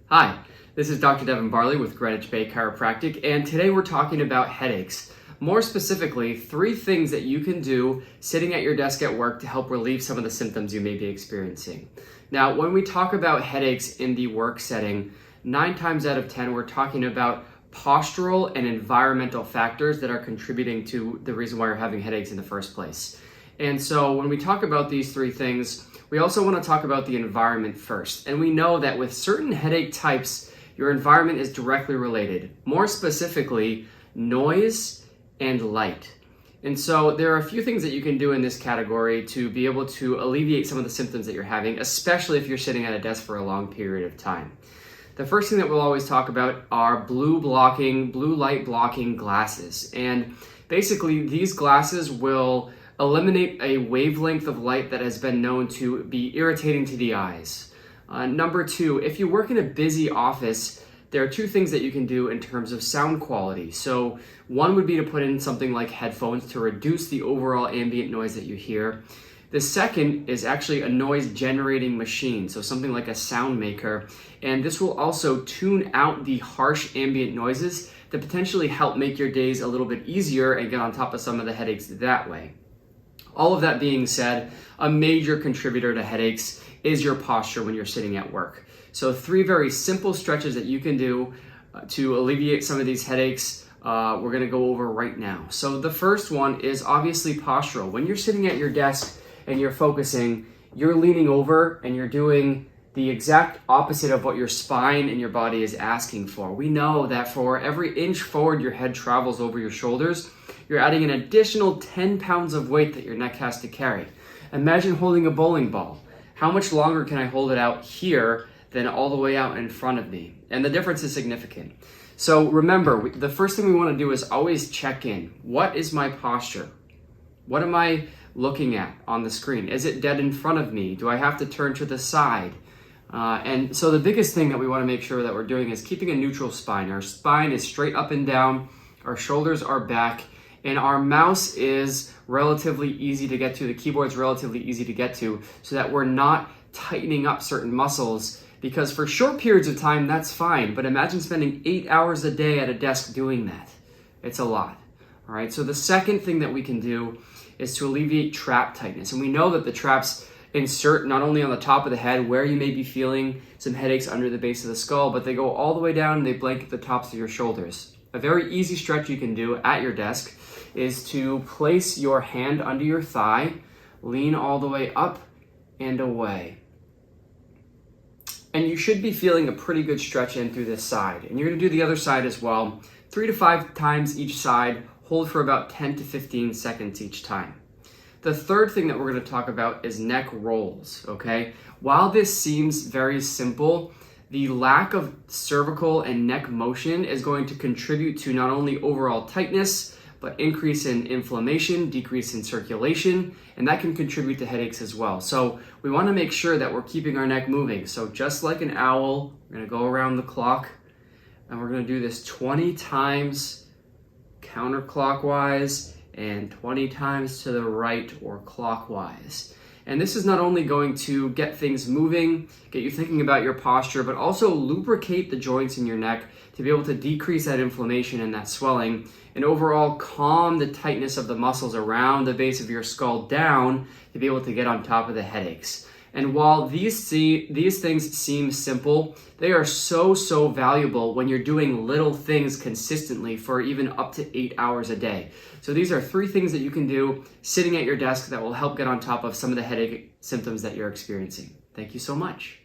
Hi, this is Dr. 𝗵𝗵𝗱𝗊 with Greenwich Bay Chiropractic, and today we're talking about headaches. More specifically, 3 things that you can do sitting at your desk at work to help relieve some of the symptoms you may be experiencing. Now, when we talk about headaches in the work setting, 9 times out of 10, we're talking about postural and environmental factors that are contributing to the reason why you're having headaches in the first place. And so when we talk about these 3 things, we also want to talk about the environment first. And we know that with certain headache types, your environment is directly related. More specifically, noise and light. And so there are a few things that you can do in this category to be able to alleviate some of the symptoms that you're having, especially if you're sitting at a desk for a long period of time. The first thing that we'll always talk about are blue light blocking glasses. And basically these glasses will eliminate a wavelength of light that has been known to be irritating to the eyes. Number 2, if you work in a busy office, there are 2 things that you can do in terms of sound quality. So one would be to put in something like headphones to reduce the overall ambient noise that you hear. The second is actually a noise generating machine, so something like a sound maker. And this will also tune out the harsh ambient noises to potentially help make your days a little bit easier and get on top of some of the headaches that way. All of that being said, a major contributor to headaches is your posture when you're sitting at work. So 3 very simple stretches that you can do to alleviate some of these headaches, we're gonna go over right now. So the first one is obviously postural. When you're sitting at your desk and you're focusing, you're leaning over and you're doing the exact opposite of what your spine and your body is asking for. We know that for every inch forward your head travels over your shoulders, you're adding an additional 10 pounds of weight that your neck has to carry. Imagine holding a bowling ball. How much longer can I hold it out here than all the way out in front of me? And the difference is significant. So remember, the first thing we want to do is always check in. What is my posture? What am I looking at on the screen? Is it dead in front of me? Do I have to turn to the side? And so the biggest thing that we want to make sure that we're doing is keeping a neutral spine. Our spine is straight up and down, our shoulders are back, and our mouse is relatively easy to get to, the keyboard's relatively easy to get to, so that we're not tightening up certain muscles, because for short periods of time, that's fine, but imagine spending 8 hours a day at a desk doing that. It's a lot, all right? So the second thing that we can do is to alleviate trap tightness, and we know that the traps insert not only on the top of the head where you may be feeling some headaches under the base of the skull, but they go all the way down and they blanket the tops of your shoulders. A very easy stretch you can do at your desk is to place your hand under your thigh, lean all the way up and away. And you should be feeling a pretty good stretch in through this side. And you're gonna do the other side as well, 3 to 5 times each side, hold for about 10 to 15 seconds each time. The third thing that we're going to talk about is neck rolls, okay? While this seems very simple, the lack of cervical and neck motion is going to contribute to not only overall tightness, but increase in inflammation, decrease in circulation, and that can contribute to headaches as well. So we want to make sure that we're keeping our neck moving. So just like an owl, we're going to go around the clock, and we're going to do this 20 times counterclockwise, and 20 times to the right or clockwise. And this is not only going to get things moving, get you thinking about your posture, but also lubricate the joints in your neck to be able to decrease that inflammation and that swelling, and overall calm the tightness of the muscles around the base of your skull down to be able to get on top of the headaches. And while these things seem simple, they are so valuable when you're doing little things consistently for even up to 8 hours a day. So these are 3 things that you can do sitting at your desk that will help get on top of some of the headache symptoms that you're experiencing. Thank you so much.